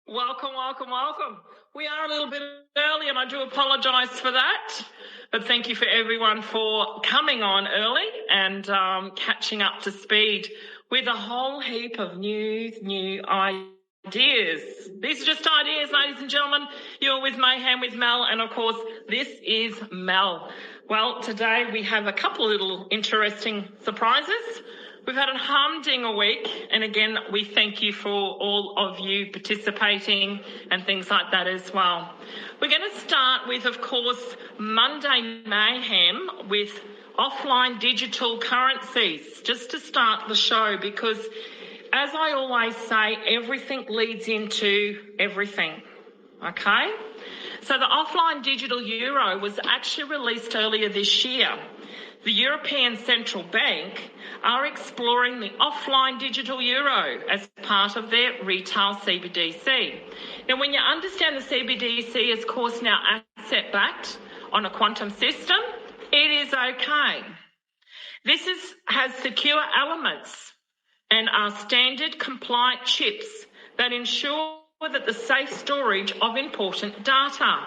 Welcome, welcome, welcome. We are a little bit early and I do apologise for that. But thank you for everyone for coming on early and catching up to speed with a whole heap of new ideas. These are just ideas, ladies and gentlemen. You're with Mayhem with Mel, and of course, this is Mel. Well, today we have a couple of little interesting surprises. We've had a humdinger week, and again, we thank you for all of you participating and things like that as well. We're going to start with, of course, Monday Mayhem with offline digital currencies, just to start the show, because as I always say, everything leads into everything, okay? So the offline digital euro was actually released earlier this year. The European Central Bank are exploring the offline digital euro as part of their retail CBDC. Now, when you understand the CBDC is, of course, now asset-backed on a quantum system, it is okay. This has secure elements and are standard compliant chips that ensure that the safe storage of important data.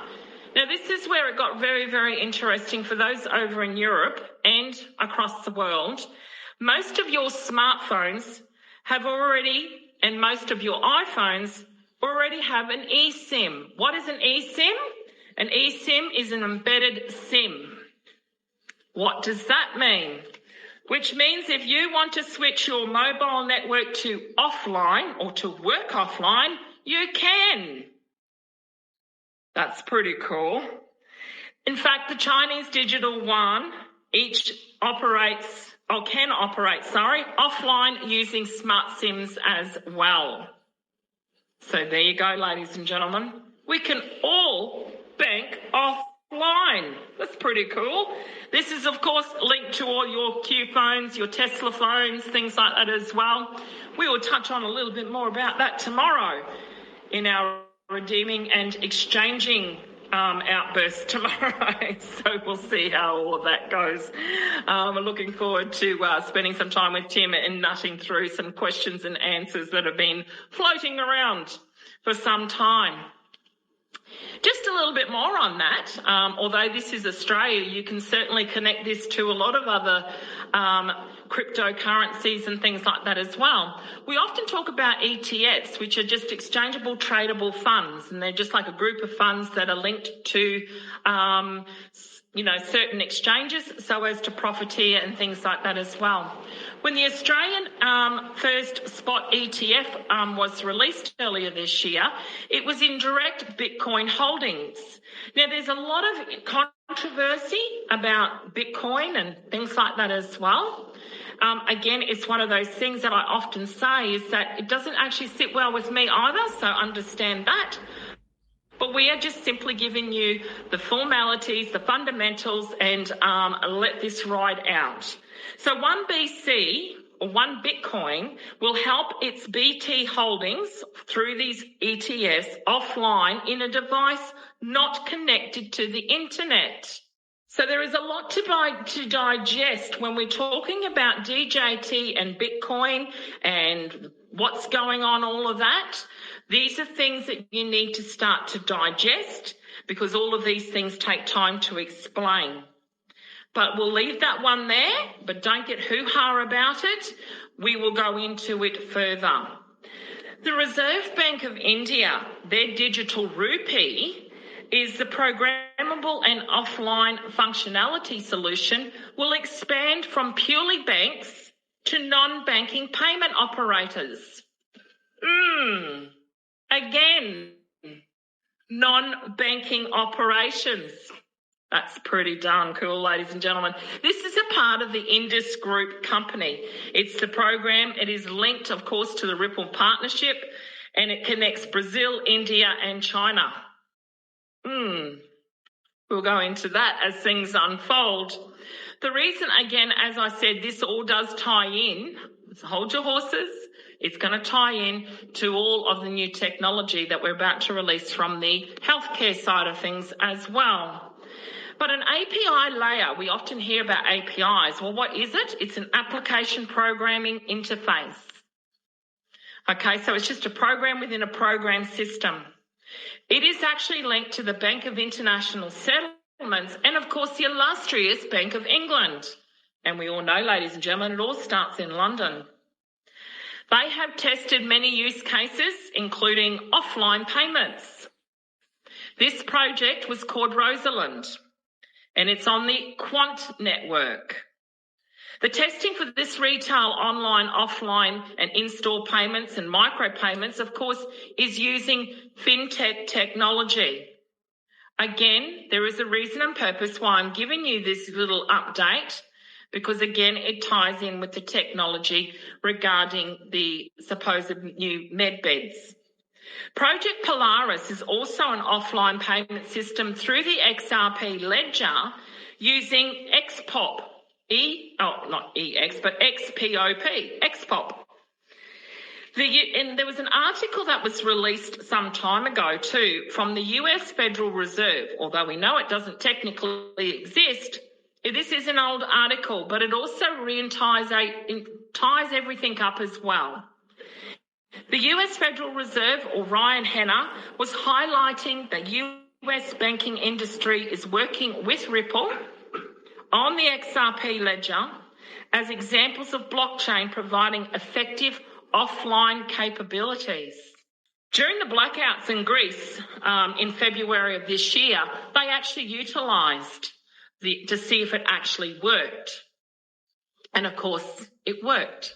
Now, this is where it got very, very interesting for those over in Europe and across the world. Most of your smartphones have already, and most of your iPhones already have an eSIM. What is an eSIM? An eSIM is an embedded SIM. What does that mean? Which means if you want to switch your mobile network to offline or to work offline, you can. That's pretty cool. In fact, the Chinese Digital Yuan can operate offline using smart SIMs as well. So there you go, ladies and gentlemen. We can all bank offline. That's pretty cool. This is, of course, linked to all your Q phones, your Tesla phones, things like that as well. We will touch on a little bit more about that tomorrow in our redeeming and exchanging outburst tomorrow. So we'll see how all of that goes. I'm looking forward to spending some time with Tim and nutting through some questions and answers that have been floating around for some time. Just a little bit more on that. Although this is Australia, you can certainly connect this to a lot of other cryptocurrencies and things like that as well. We often talk about ETFs, which are just exchangeable tradable funds, and they're just like a group of funds that are linked to certain exchanges so as to profiteer and things like that as well. When the Australian first spot ETF was released earlier this year, it was in direct Bitcoin holdings. Now, there's a lot of controversy about Bitcoin and things like that as well. Again, it's one of those things that I often say is that it doesn't actually sit well with me either, so understand that. But we are just simply giving you the formalities, the fundamentals, and let this ride out. So 1 BC, or 1 Bitcoin, will help its BT holdings through these ETFs offline in a device not connected to the internet. So there is a lot to digest when we're talking about DJT and Bitcoin and what's going on, all of that. These are things that you need to start to digest because all of these things take time to explain. But we'll leave that one there, but don't get hoo-ha about it. We will go into it further. The Reserve Bank of India, their digital rupee, is the programmable and offline functionality solution will expand from purely banks to non-banking payment operators. Again, non-banking operations. That's pretty darn cool, ladies and gentlemen. This is a part of the Indus Group company. It's the program. It is linked, of course, to the Ripple partnership, and it connects Brazil, India, and China. We'll go into that as things unfold. The reason, again, as I said, this all does tie in, hold your horses, it's going to tie in to all of the new technology that we're about to release from the healthcare side of things as well. But an API layer, we often hear about APIs. Well, what is it? It's an application programming interface. Okay, so it's just a program within a program system. It is actually linked to the Bank of International Settlements and, of course, the illustrious Bank of England. And we all know, ladies and gentlemen, it all starts in London. They have tested many use cases, including offline payments. This project was called Rosalind, and it's on the Quant network. The testing for this retail online, offline and in-store payments and micropayments, of course, is using fintech technology. Again, there is a reason and purpose why I'm giving you this little update, because again, it ties in with the technology regarding the supposed new med beds. Project Polaris is also an offline payment system through the XRP ledger using XPOP. Not EX, but XPOP, XPOP. And there was an article that was released some time ago too from the US Federal Reserve, although we know it doesn't technically exist. This is an old article, but it also ties everything up as well. The US Federal Reserve, or Ryan Henner, was highlighting that US banking industry is working with Ripple on the XRP ledger as examples of blockchain providing effective offline capabilities. During the blackouts in Greece in February of this year, they actually utilised to see if it actually worked. And of course, it worked.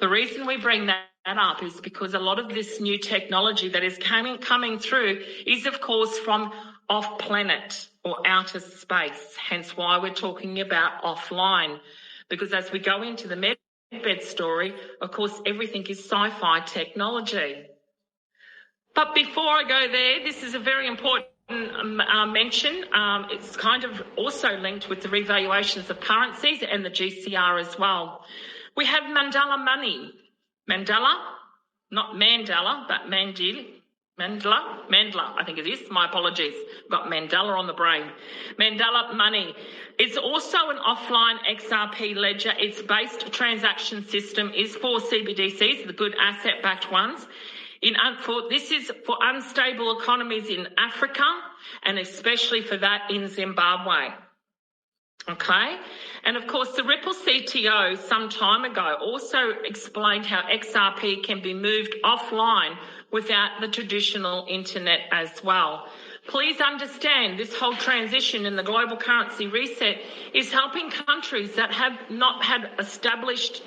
The reason we bring that up is because a lot of this new technology that is coming through is, of course, from off-planet or outer space, hence why we're talking about offline. Because as we go into the medbed story, of course, everything is sci-fi technology. But before I go there, this is a very important mention. It's kind of also linked with the revaluations of currencies and the GCR as well. We have Mandela money. Mandela, not Mandela, but Mandela, I think it is. My apologies. I've got Mandela on the brain. Mandela money. It's also an offline XRP ledger. Its based transaction system is for CBDCs, the good asset-backed ones. This is for unstable economies in Africa and especially for that in Zimbabwe. Okay, and of course the Ripple CTO some time ago also explained how XRP can be moved offline without the traditional internet as well. Please understand this whole transition in the global currency reset is helping countries that have not had established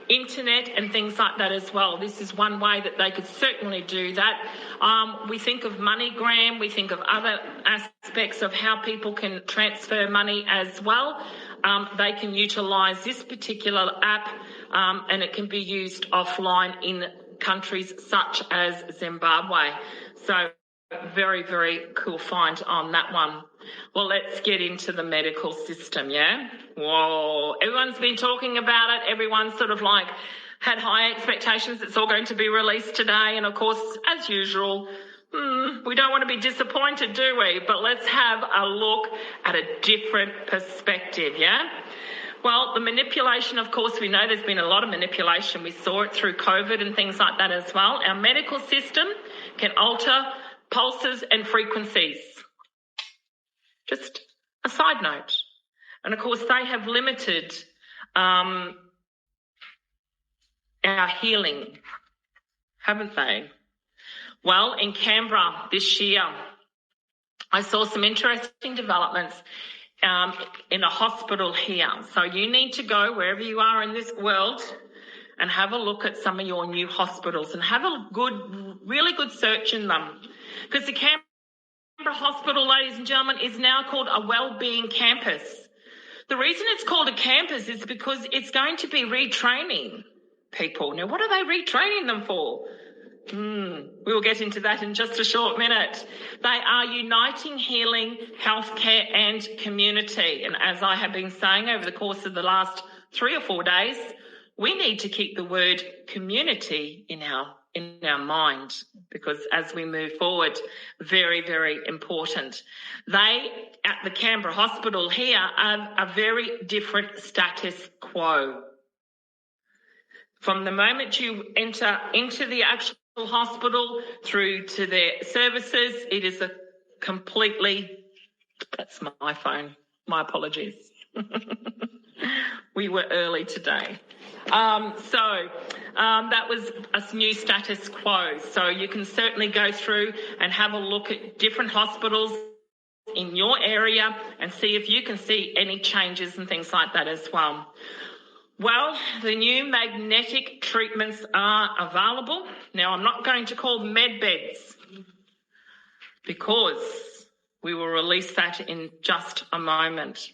internet and things like that as well. This is one way that they could certainly do that. We think of MoneyGram, we think of other aspects of how people can transfer money as well. They can utilise this particular app and it can be used offline in countries such as Zimbabwe. So very, very cool find on that one. Well, let's get into the medical system, yeah? Whoa, everyone's been talking about it. Everyone's sort of like had high expectations. It's all going to be released today. And of course, as usual, we don't want to be disappointed, do we? But let's have a look at a different perspective, yeah? Well, the manipulation, of course, we know there's been a lot of manipulation. We saw it through COVID and things like that as well. Our medical system can alter pulses and frequencies. Just a side note. And of course, they have limited our healing, haven't they? Well, in Canberra this year, I saw some interesting developments in a hospital here. So you need to go wherever you are in this world and have a look at some of your new hospitals and have a really good search in them. Because the Canberra Hospital, ladies and gentlemen, is now called a wellbeing campus. The reason it's called a campus is because it's going to be retraining people. Now, what are they retraining them for? We will get into that in just a short minute. They are uniting healing, healthcare and community. And as I have been saying over the course of the last 3 or 4 days, we need to keep the word community in our mind, because as we move forward, very, very important. They, at the Canberra Hospital here, are a very different status quo. From the moment you enter into the actual hospital through to their services, it is a completely, that's my phone, my apologies. We were early today. That was a new status quo. So you can certainly go through and have a look at different hospitals in your area and see if you can see any changes and things like that as well. Well, the new magnetic treatments are available. Now, I'm not going to call them med beds because we will release that in just a moment.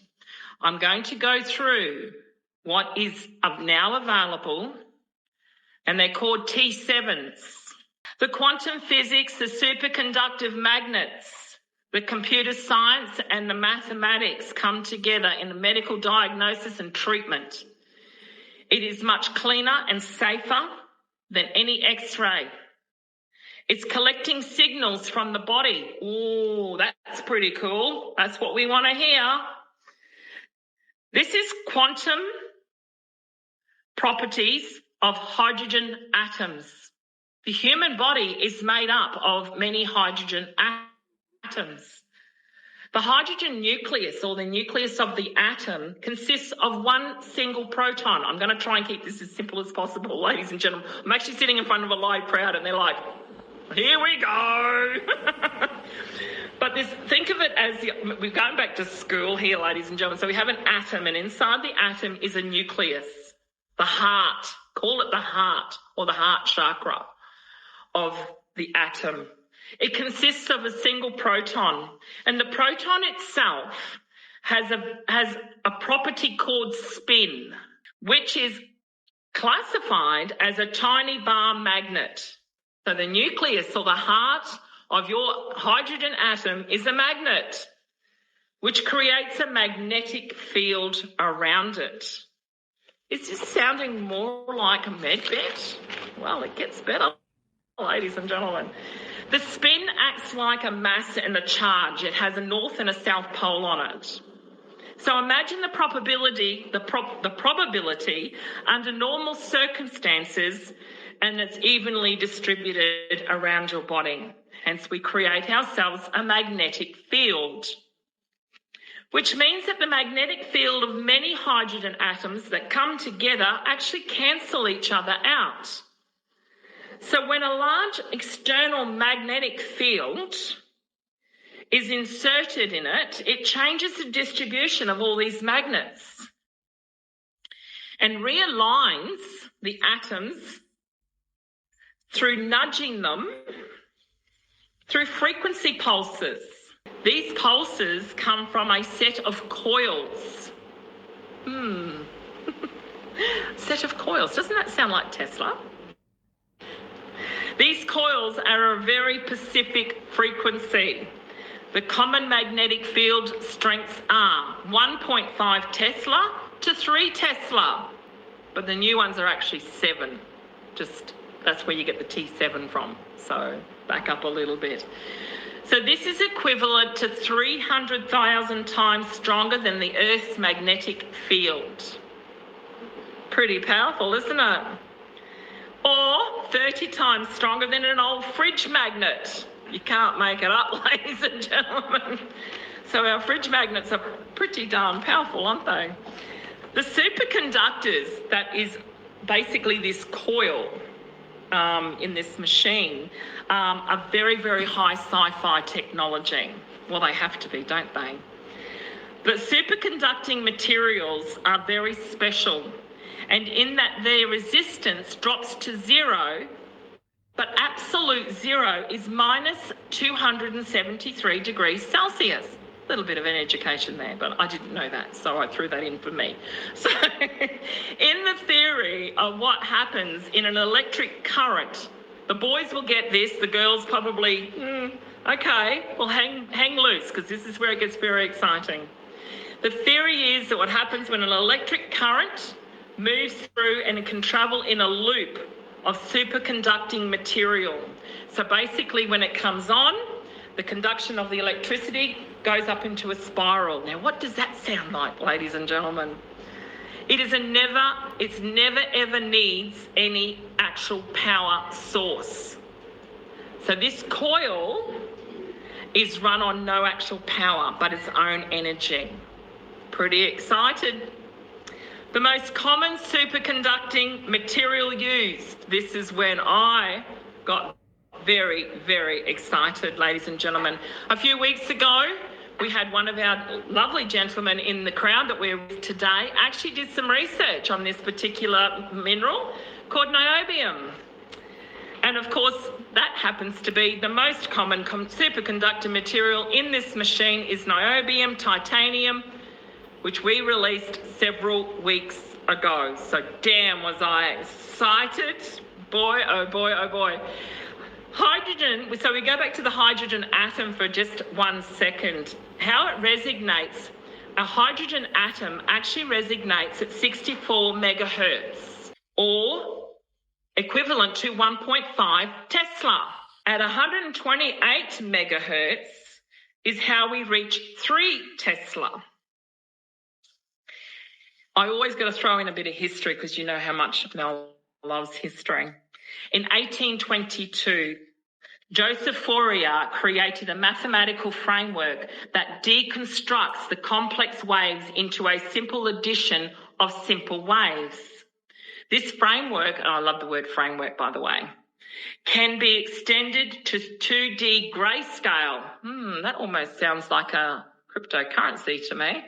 I'm going to go through what is now available, and they're called T7s. The quantum physics, the superconductive magnets, the computer science and the mathematics come together in the medical diagnosis and treatment. It is much cleaner and safer than any X-ray. It's collecting signals from the body. Ooh, that's pretty cool. That's what we want to hear. This is quantum properties of hydrogen atoms. The human body is made up of many hydrogen atoms. The hydrogen nucleus, or the nucleus of the atom, consists of one single proton. I'm going to try and keep this as simple as possible, ladies and gentlemen. I'm actually sitting in front of a live crowd and they're like, here we go. But think of it as, we're going back to school here, ladies and gentlemen. So we have an atom, and inside the atom is a nucleus, the heart. Call it the heart or the heart chakra of the atom. It consists of a single proton, and the proton itself has a property called spin, which is classified as a tiny bar magnet. So the nucleus or the heart of your hydrogen atom is a magnet, which creates a magnetic field around it. Is this sounding more like a med bed? Well, it gets better, ladies and gentlemen. The spin acts like a mass and a charge. It has a north and a south pole on it. So imagine the probability under normal circumstances, and it's evenly distributed around your body. Hence, we create ourselves a magnetic field, which means that the magnetic field of many hydrogen atoms that come together actually cancel each other out. So when a large external magnetic field is inserted in it, it changes the distribution of all these magnets and realigns the atoms through nudging them through frequency pulses. These pulses come from a set of coils. Set of coils. Doesn't that sound like Tesla? These coils are a very specific frequency. The common magnetic field strengths are 1.5 Tesla to 3 Tesla, but the new ones are actually 7. That's where you get the T7 from. So back up a little bit. So this is equivalent to 300,000 times stronger than the Earth's magnetic field. Pretty powerful, isn't it? Or 30 times stronger than an old fridge magnet. You can't make it up, ladies and gentlemen. So our fridge magnets are pretty darn powerful, aren't they? The superconductors, that is basically this coil in this machine, are very, very high sci-fi technology. Well, they have to be, don't they? But superconducting materials are very special, and in that their resistance drops to 0, but absolute 0 is minus 273 degrees Celsius. A little bit of an education there, but I didn't know that, so I threw that in for me. So in the theory of what happens in an electric current, the boys will get this, the girls probably, okay, well hang loose, because this is where it gets very exciting. The theory is that what happens when an electric current moves through and it can travel in a loop of superconducting material. So basically when it comes on, the conduction of the electricity goes up into a spiral. Now, what does that sound like, ladies and gentlemen? It's never ever needs any actual power source. So this coil is run on no actual power, but its own energy. Pretty excited. The most common superconducting material used. This is when I got very, very excited, ladies and gentlemen. A few weeks ago, we had one of our lovely gentlemen in the crowd that we're with today actually did some research on this particular mineral called niobium. And of course, that happens to be the most common superconductor material in this machine is niobium, titanium, which we released several weeks ago. So damn was I excited. Boy, oh boy, oh boy. Hydrogen, so we go back to the hydrogen atom for just 1 second. How it resonates, a hydrogen atom actually resonates at 64 megahertz, or equivalent to 1.5 Tesla. At 128 megahertz is how we reach 3 Tesla. I always got to throw in a bit of history because you know how much Mel loves history. In 1822, Joseph Fourier created a mathematical framework that deconstructs the complex waves into a simple addition of simple waves. This framework, and I love the word framework by the way, can be extended to 2D grayscale. That almost sounds like a cryptocurrency to me.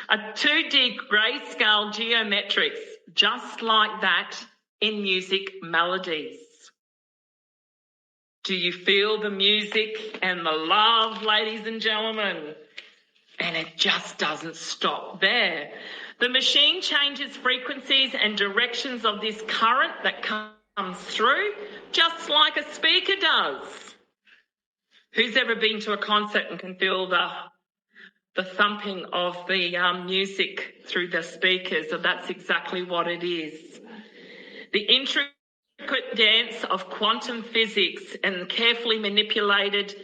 A 2D grayscale geometrics, just like that in music melodies. Do you feel the music and the love, ladies and gentlemen? And it just doesn't stop there. The machine changes frequencies and directions of this current that comes through, just like a speaker does. Who's ever been to a concert and can feel the thumping of the music through the speakers? So that's exactly what it is. The intricate dance of quantum physics and carefully manipulated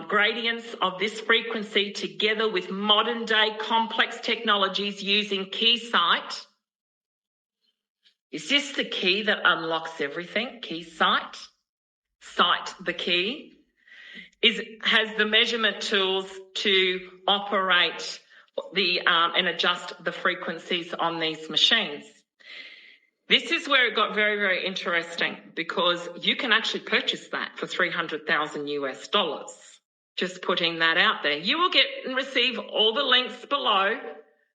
gradients of this frequency together with modern day complex technologies using Keysight. Is this the key that unlocks everything? Keysight? Sight the key? Has the measurement tools to operate and adjust the frequencies on these machines. This is where it got very, very interesting because you can actually purchase that for $300,000 US. Just putting that out there. You will get and receive all the links below,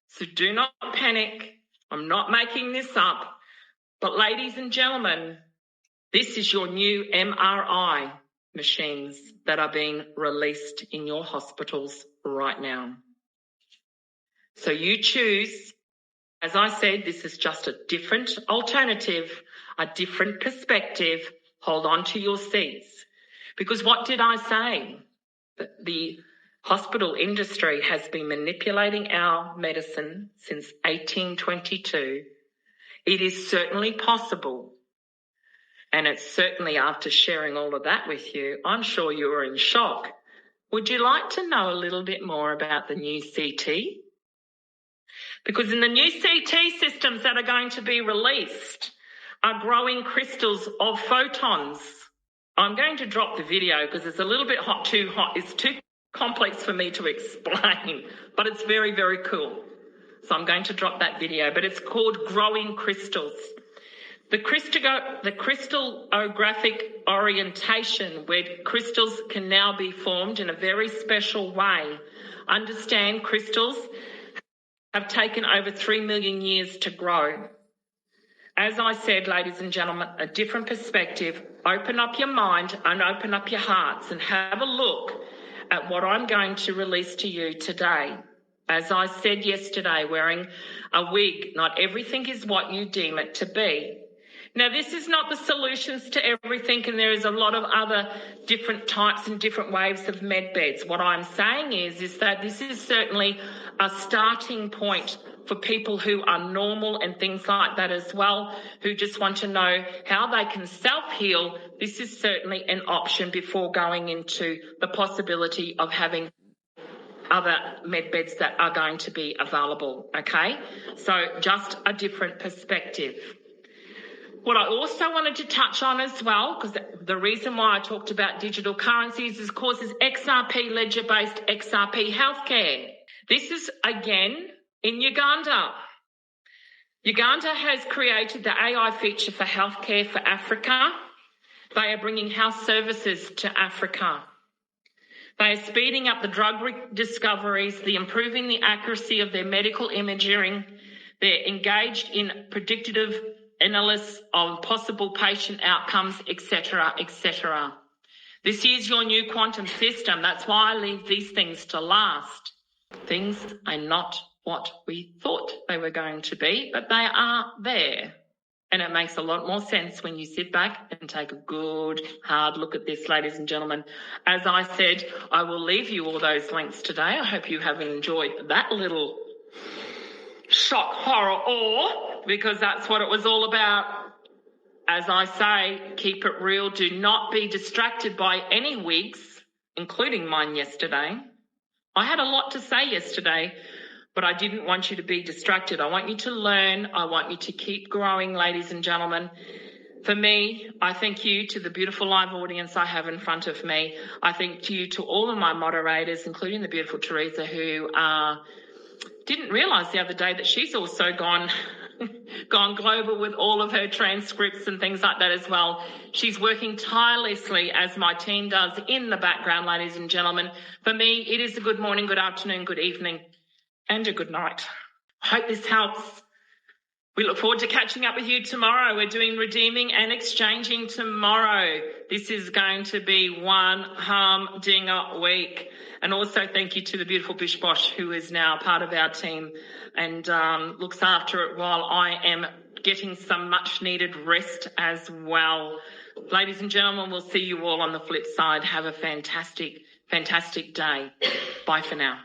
so do not panic. I'm not making this up. But ladies and gentlemen, this is your new MRI machines that are being released in your hospitals right now. So you choose. As I said, this is just a different alternative, a different perspective. Hold on to your seats. Because what did I say? That the hospital industry has been manipulating our medicine since 1822. It is certainly possible. And it's certainly after sharing all of that with you, I'm sure you were in shock. Would you like to know a little bit more about the new CT? Because in the new CT systems that are going to be released are growing crystals of photons. I'm going to drop the video because it's a little bit too hot. It's too complex for me to explain, but it's very, very cool. So I'm going to drop that video, but it's called growing crystals. The crystallographic orientation, where crystals can now be formed in a very special way. Understand, crystals have taken over 3 million years to grow. As I said, ladies and gentlemen, a different perspective. Open up your mind and open up your hearts and have a look at what I'm going to release to you today. As I said yesterday, wearing a wig, not everything is what you deem it to be. Now, this is not the solutions to everything, and there is a lot of other different types and different waves of med beds. What I'm saying is that this is certainly a starting point for people who are normal and things like that as well, who just want to know how they can self-heal. This is certainly an option before going into the possibility of having other med beds that are going to be available, okay? So just a different perspective. What I also wanted to touch on as well, because the reason why I talked about digital currencies is, of course, is XRP, ledger-based XRP healthcare. This is, again, in Uganda. Uganda has created the AI feature for healthcare for Africa. They are bringing health services to Africa. They are speeding up the drug discoveries, improving the accuracy of their medical imaging. They're engaged in predictive analysis of possible patient outcomes, etc., etc. This is your new quantum system. That's why I leave these things to last. Things are not what we thought they were going to be, but they are there. And it makes a lot more sense when you sit back and take a good, hard look at this, ladies and gentlemen. As I said, I will leave you all those links today. I hope you have enjoyed that little shock, horror, awe, because that's what it was all about. As I say, keep it real. Do not be distracted by any wigs, including mine yesterday. I had a lot to say yesterday, but I didn't want you to be distracted. I want you to learn. I want you to keep growing, ladies and gentlemen. For me, I thank you to the beautiful live audience I have in front of me. I thank you to all of my moderators, including the beautiful Teresa, who didn't realise the other day that she's also gone global with all of her transcripts and things like that as well. She's working tirelessly, as my team does, in the background, ladies and gentlemen. For me, it is a good morning, good afternoon, good evening, and a good night. I hope this helps. We look forward to catching up with you tomorrow. We're doing redeeming and exchanging tomorrow. This is going to be one humdinger week. And also thank you to the beautiful Bish Bosh, who is now part of our team and looks after it while I am getting some much needed rest as well. Ladies and gentlemen, we'll see you all on the flip side. Have a fantastic, fantastic day. Bye for now.